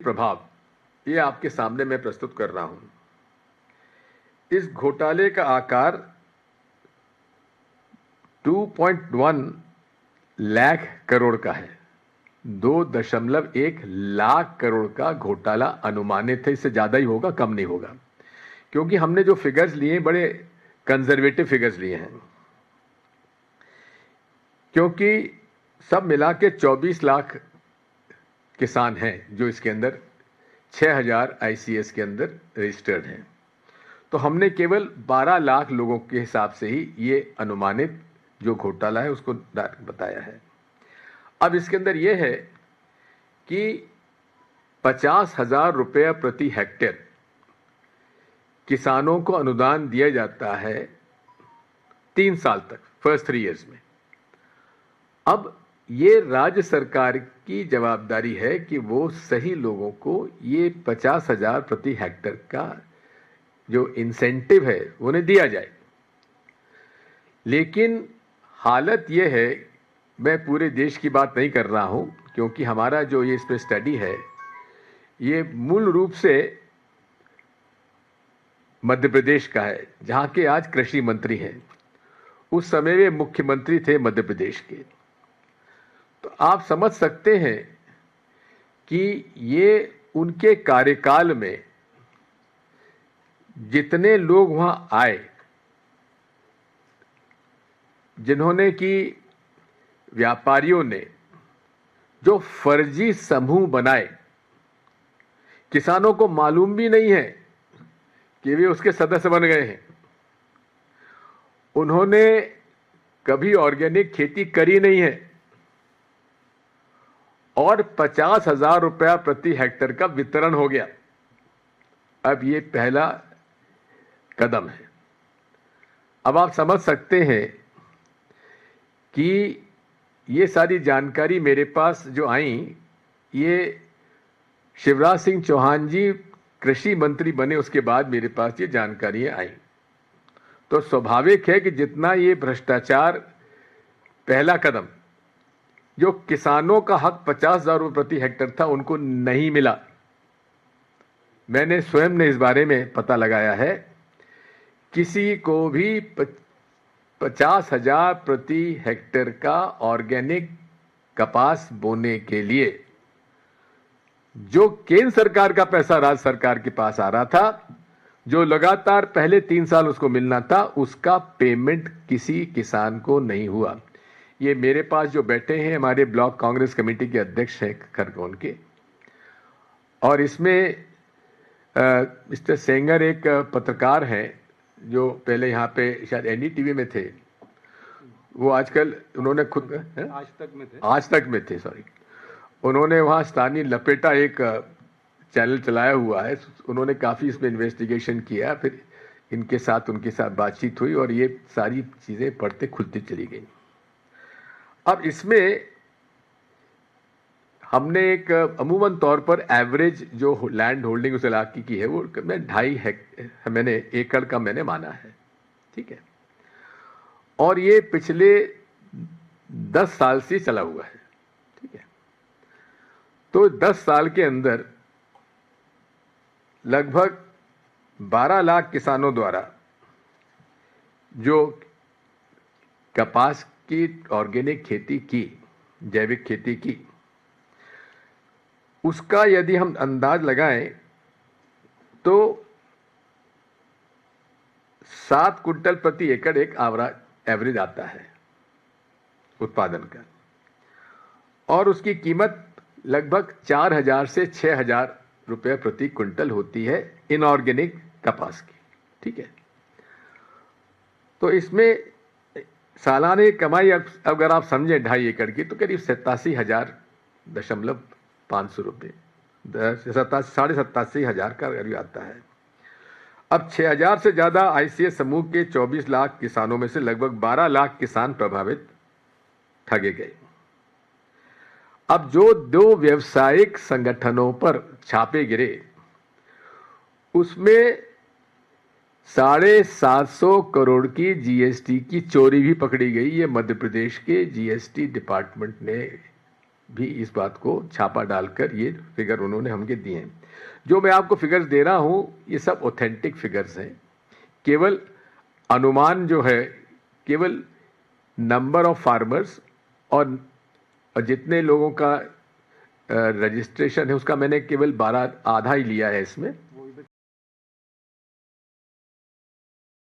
प्रभाव ये आपके सामने मैं प्रस्तुत कर रहा हूं। इस घोटाले का आकार 2.1 लाख करोड़ का है। 2.1 लाख करोड़ का घोटाला अनुमानित है। इससे ज्यादा ही होगा, कम नहीं होगा, क्योंकि हमने जो फिगर्स लिए बड़े कंजर्वेटिव फिगर्स लिए हैं, क्योंकि सब मिला के 24 लाख किसान हैं जो इसके अंदर 6000 ICS के अंदर रजिस्टर्ड हैं। तो हमने केवल 12 लाख लोगों के हिसाब से ही ये अनुमानित जो घोटाला है उसको बताया है। अब इसके अंदर यह है कि 50,000 रुपये प्रति हेक्टेयर किसानों को अनुदान दिया जाता है 3 साल तक, फर्स्ट 3 इयर्स में। अब ये राज्य सरकार की जवाबदारी है कि वो सही लोगों को ये 50,000 प्रति हेक्टेयर का जो इंसेंटिव है उन्हें दिया जाए। लेकिन हालत ये है, मैं पूरे देश की बात नहीं कर रहा हूं, क्योंकि हमारा जो ये इस पे स्टडी है ये मूल रूप से मध्य प्रदेश का है, जहां के आज कृषि मंत्री हैं। उस समय वे मुख्यमंत्री थे मध्य प्रदेश के। तो आप समझ सकते हैं कि ये उनके कार्यकाल में जितने लोग वहां आए, जिन्होंने कि व्यापारियों ने जो फर्जी समूह बनाए, किसानों को मालूम भी नहीं है कि वे उसके सदस्य बन गए हैं। उन्होंने कभी ऑर्गेनिक खेती करी नहीं है और 50,000 रुपया प्रति हेक्टेयर का वितरण हो गया। अब ये पहला कदम है। अब आप समझ सकते हैं कि ये सारी जानकारी मेरे पास जो आई, ये शिवराज सिंह चौहान जी कृषि मंत्री बने उसके बाद मेरे पास ये जानकारियां आई। तो स्वाभाविक है कि जितना ये भ्रष्टाचार, पहला कदम जो किसानों का हक 50,000 रुपये प्रति हेक्टेयर था उनको नहीं मिला। मैंने स्वयं ने इस बारे में पता लगाया है। किसी को भी 50,000 प्रति हेक्टेयर का ऑर्गेनिक कपास बोने के लिए जो केंद्र सरकार का पैसा राज्य सरकार के पास आ रहा था, जो लगातार पहले 3 साल उसको मिलना था, उसका पेमेंट किसी किसान को नहीं हुआ। ये मेरे पास जो बैठे हैं हमारे ब्लॉक कांग्रेस कमेटी के अध्यक्ष हैं खरगोन के, और इसमें मिस्टर सेंगर एक पत्रकार हैं जो पहले यहाँ पे शायद NDTV में थे। वो आजकल उन्होंने खुद आज तक में थे सॉरी, उन्होंने वहाँ स्थानीय लपेटा एक चैनल चलाया हुआ है। उन्होंने काफ़ी इसमें इन्वेस्टिगेशन किया, फिर उनके साथ बातचीत हुई और ये सारी चीज़ें पढ़ते खुलती चली गई। अब इसमें हमने एक अमूमन तौर पर एवरेज जो लैंड होल्डिंग उस इलाके की है वो 2.5 एकड़ का मैंने माना है, ठीक है। और ये पिछले 10 साल से चला हुआ है, ठीक है। तो 10 साल के अंदर लगभग 12 लाख किसानों द्वारा जो कपास की ऑर्गेनिक खेती की, जैविक खेती की, उसका यदि हम अंदाज लगाएं तो 7 कुंटल प्रति एकड़ एक एवरेज आता है उत्पादन का, और उसकी कीमत लगभग 4,000 से 6,000 रुपये प्रति क्विंटल होती है इनऑर्गेनिक कपास की, ठीक है। तो इसमें सालाना कमाई अगर आप समझें 2.5 एकड़ की तो करीब 87,500 रुपये, 87,500 का करीब आता है। अब 6,000 से ज़्यादा ICS समूह के 24 लाख किसानों में से लगभग 12 लाख किसान प्रभावित ठगे गए। अब जो 2 व्यवसायिक संगठनों पर छापे गिरे उसमें 750 करोड़ की GST की चोरी भी पकड़ी गई। ये मध्य प्रदेश के GST डिपार्टमेंट ने भी इस बात को छापा डालकर ये फिगर उन्होंने हमके दिए हैं। जो मैं आपको फिगर्स दे रहा हूँ ये सब ऑथेंटिक फिगर्स हैं, केवल अनुमान जो है, केवल नंबर ऑफ फार्मर्स और जितने लोगों का रजिस्ट्रेशन है उसका मैंने केवल 12 आधा ही लिया है इसमें।